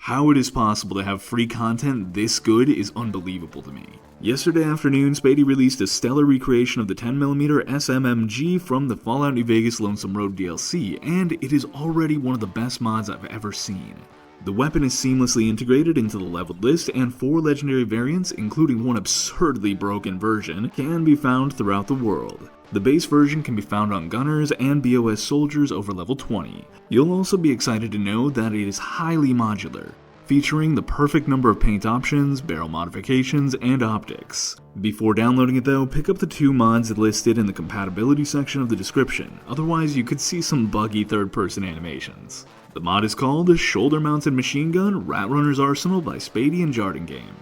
How it is possible to have free content this good is unbelievable to me. Yesterday afternoon, Spader released a stellar recreation of the 10mm SMMG from the Fallout New Vegas Lonesome Road DLC, and it is already one of the best mods I've ever seen. The weapon is seamlessly integrated into the leveled list, and 4 legendary variants, including one absurdly broken version, can be found throughout the world. The base version can be found on gunners and BOS soldiers over level 20. You'll also be excited to know that it is highly modular, featuring the perfect number of paint options, barrel modifications, and optics. Before downloading it though, pick up the 2 mods listed in the compatibility section of the description, otherwise you could see some buggy third-person animations. The mod is called Shoulder Mounted Machine Gun Rat Runner's Arsenal by Spader and Jhadingame.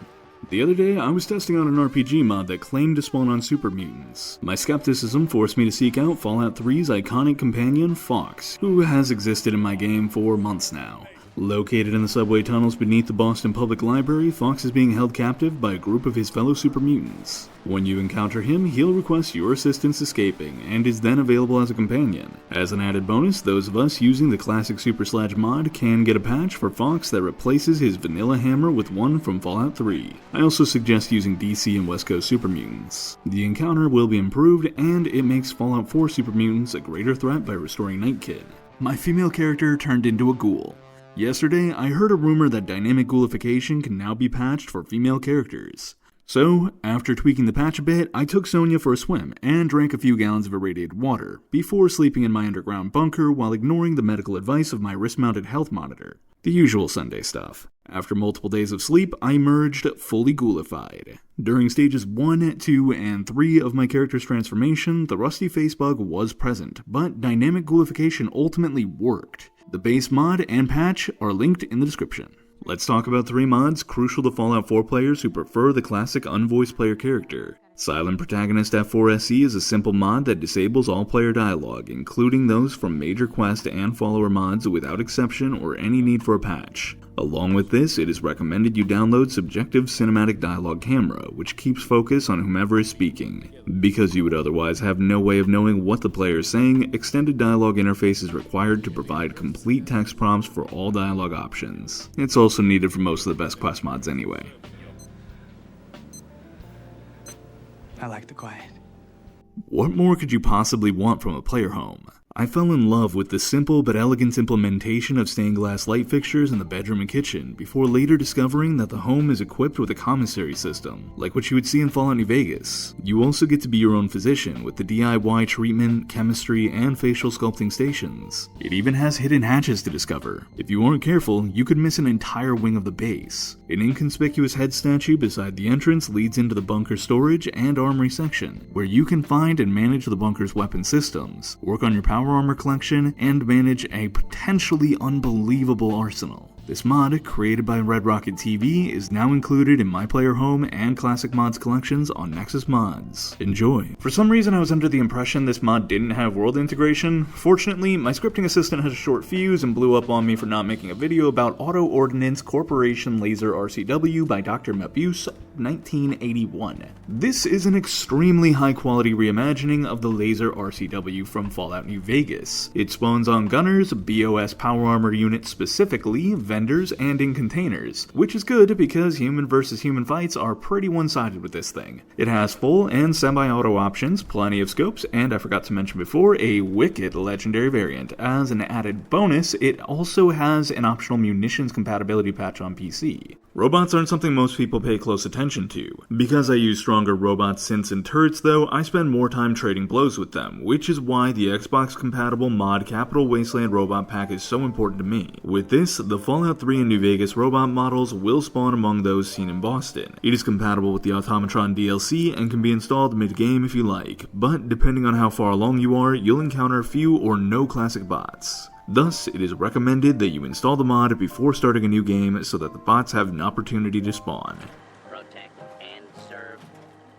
The other day, I was testing out an RPG mod that claimed to spawn on super mutants. My skepticism forced me to seek out Fallout 3's iconic companion, Fawkes, who has existed in my game for months now. Located in the subway tunnels beneath the Boston Public Library, Fawkes is being held captive by a group of his fellow super mutants. When you encounter him, he'll request your assistance escaping, and is then available as a companion. As an added bonus, those of us using the classic Super Sledge mod can get a patch for Fawkes that replaces his vanilla hammer with one from Fallout 3. I also suggest using DC and West Coast super mutants. The encounter will be improved, and it makes Fallout 4 super mutants a greater threat by restoring Night Kid. My female character turned into a ghoul. Yesterday, I heard a rumor that dynamic ghoulification can now be patched for female characters. So, after tweaking the patch a bit, I took Sonya for a swim and drank a few gallons of irradiated water, before sleeping in my underground bunker while ignoring the medical advice of my wrist-mounted health monitor. The usual Sunday stuff. After multiple days of sleep, I emerged fully ghoulified. During stages 1, 2, and 3 of my character's transformation, the rusty face bug was present, but dynamic ghoulification ultimately worked. The base mod and patch are linked in the description. Let's talk about 3 mods crucial to Fallout 4 players who prefer the classic unvoiced player character. Silent Protagonist F4SE is a simple mod that disables all player dialogue, including those from major quest and follower mods without exception or any need for a patch. Along with this, it is recommended you download Subjective Cinematic Dialogue Camera, which keeps focus on whomever is speaking. Because you would otherwise have no way of knowing what the player is saying, Extended Dialogue Interface is required to provide complete text prompts for all dialogue options. It's also needed for most of the best quest mods anyway. I like the quiet. What more could you possibly want from a player home? I fell in love with the simple but elegant implementation of stained glass light fixtures in the bedroom and kitchen, before later discovering that the home is equipped with a commissary system, like what you would see in Fallout New Vegas. You also get to be your own physician with the DIY treatment, chemistry, and facial sculpting stations. It even has hidden hatches to discover. If you aren't careful, you could miss an entire wing of the base. An inconspicuous head statue beside the entrance leads into the bunker storage and armory section, where you can find and manage the bunker's weapon systems, work on your power armor collection, and manage a potentially unbelievable arsenal. This mod, created by RedRocketTV, is now included in my player home and classic mods collections on Nexus Mods. Enjoy. For some reason I was under the impression this mod didn't have world integration. Fortunately, my scripting assistant had a short fuse and blew up on me for not making a video about Auto-Ordnance Corporation Laser RCW by Dr. Mabuse 1981. This is an extremely high quality reimagining of the Laser RCW from Fallout New Vegas. It spawns on gunners, BOS power armor units specifically, vendors, and in containers, which is good because human versus human fights are pretty one-sided with this thing. It has full and semi-auto options, plenty of scopes, and I forgot to mention before, a wicked legendary variant. As an added bonus, it also has an optional munitions compatibility patch on PC. Robots aren't something most people pay close attention to. Because I use stronger robot synths and turrets though, I spend more time trading blows with them, which is why the Xbox-compatible mod Capital Wasteland Robot Pack is so important to me. With this, the Fallout 3 and New Vegas robot models will spawn among those seen in Boston. It is compatible with the Automatron DLC and can be installed mid-game if you like, but depending on how far along you are, you'll encounter few or no classic bots. Thus, it is recommended that you install the mod before starting a new game so that the bots have an opportunity to spawn. Protect and serve.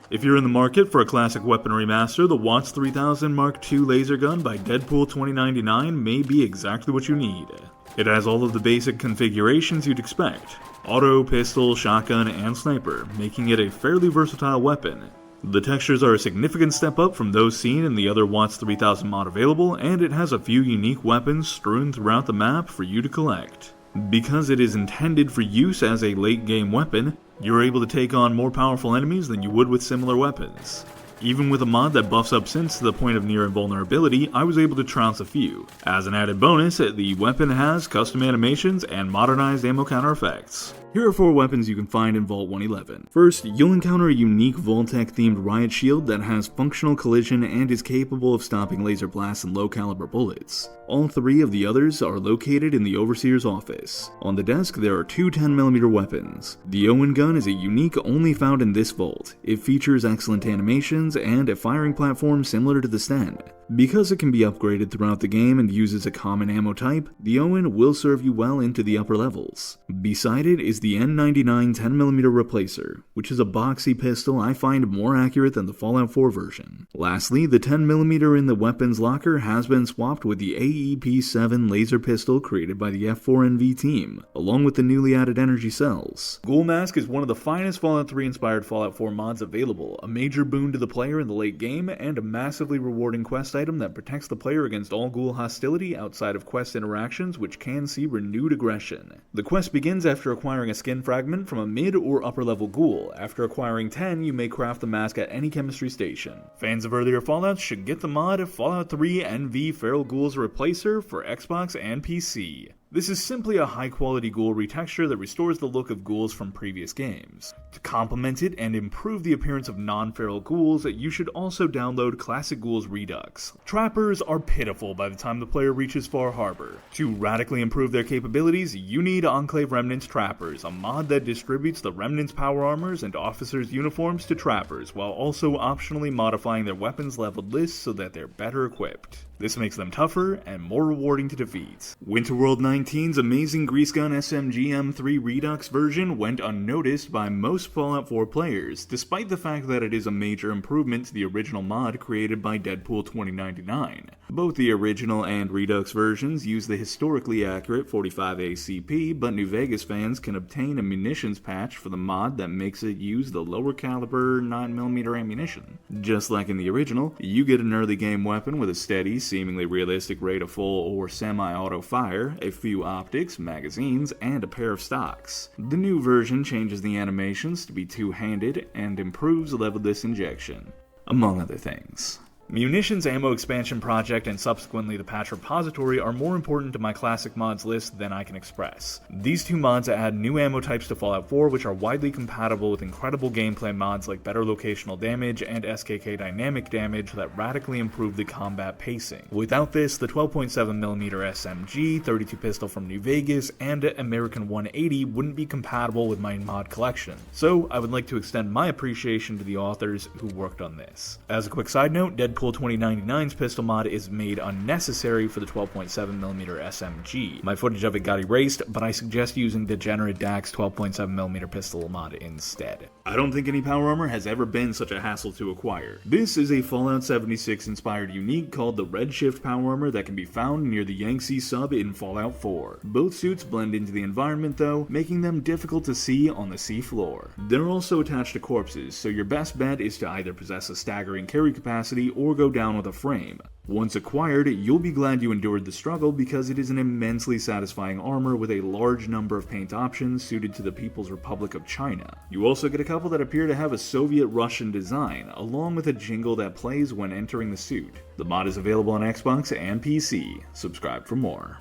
If you're in the market for a classic weapon remaster, the Wattz 3000 Mark II laser gun by Deadpool 2099 may be exactly what you need. It has all of the basic configurations you'd expect: auto, pistol, shotgun, and sniper, making it a fairly versatile weapon. The textures are a significant step up from those seen in the other Wattz 3000 mod available, and it has a few unique weapons strewn throughout the map for you to collect. Because it is intended for use as a late game weapon, you're able to take on more powerful enemies than you would with similar weapons. Even with a mod that buffs up synths to the point of near invulnerability, I was able to trounce a few. As an added bonus, the weapon has custom animations and modernized ammo counter effects. Here are 4 weapons you can find in Vault 111. First, you'll encounter a unique Vault-Tec themed riot shield that has functional collision and is capable of stopping laser blasts and low caliber bullets. All 3 of the others are located in the Overseer's office. On the desk, there are 2 10mm weapons. The Owen Gun is a unique only found in this vault. It features excellent animations and a firing platform similar to the Sten. Because it can be upgraded throughout the game and uses a common ammo type, the Owen will serve you well into the upper levels. Beside it is the N99 10mm replacer, which is a boxy pistol I find more accurate than the Fallout 4 version. Lastly, the 10mm in the weapons locker has been swapped with the AEP7 laser pistol created by the F4NV team, along with the newly added energy cells. Ghoul Mask is one of the finest Fallout 3 inspired Fallout 4 mods available, a major boon to the player in the late game, and a massively rewarding quest item that protects the player against all ghoul hostility outside of quest interactions, which can see renewed aggression. The quest begins after acquiring a skin fragment from a mid or upper level ghoul. After acquiring 10, you may craft the mask at any chemistry station. Fans of earlier Fallouts should get the mod Fallout 3 NV Feral Ghouls Replacer for Xbox and PC. This is simply a high-quality ghoul retexture that restores the look of ghouls from previous games. To complement it and improve the appearance of non-feral ghouls, you should also download Classic Ghouls Redux. Trappers are pitiful by the time the player reaches Far Harbor. To radically improve their capabilities, you need Enclave Remnants Trappers, a mod that distributes the Remnants power armors and officers' uniforms to trappers, while also optionally modifying their weapons leveled lists so that they're better equipped. This makes them tougher and more rewarding to defeat. Winterworld 19's amazing Grease Gun SMG M3 Redux version went unnoticed by most Fallout 4 players, despite the fact that it is a major improvement to the original mod created by Deadpool 2099. Both the original and Redux versions use the historically accurate 45 ACP, but New Vegas fans can obtain a munitions patch for the mod that makes it use the lower caliber 9mm ammunition. Just like in the original, you get an early game weapon with a steady, seemingly realistic rate of full or semi-auto fire, a few optics, magazines, and a pair of stocks. The new version changes the animations to be two-handed and improves level-less injection, among other things. Munitions Ammo Expansion Project and subsequently the patch repository are more important to my classic mods list than I can express. These 2 mods add new ammo types to Fallout 4 which are widely compatible with incredible gameplay mods like better locational damage and SKK dynamic damage that radically improve the combat pacing. Without this, the 12.7mm SMG, 32 pistol from New Vegas, and American 180 wouldn't be compatible with my mod collection. So I would like to extend my appreciation to the authors who worked on this. As a quick side note, Deadpool 2099's pistol mod is made unnecessary for the 12.7mm SMG. My footage of it got erased, but I suggest using Degenerate Dax 12.7mm pistol mod instead. I don't think any power armor has ever been such a hassle to acquire. This is a Fallout 76 inspired unique called the Redshift power armor that can be found near the Yangtze sub in Fallout 4. Both suits blend into the environment though, making them difficult to see on the sea floor. They're also attached to corpses, so your best bet is to either possess a staggering carry capacity or go down with a frame. Once acquired, you'll be glad you endured the struggle because it is an immensely satisfying armor with a large number of paint options suited to the People's Republic of China. You also get a couple that appear to have a Soviet-Russian design, along with a jingle that plays when entering the suit. The mod is available on Xbox and PC. Subscribe for more.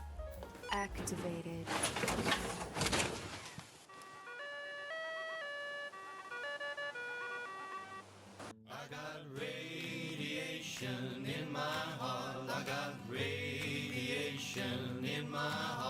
Activated. In my heart, I got radiation in my heart.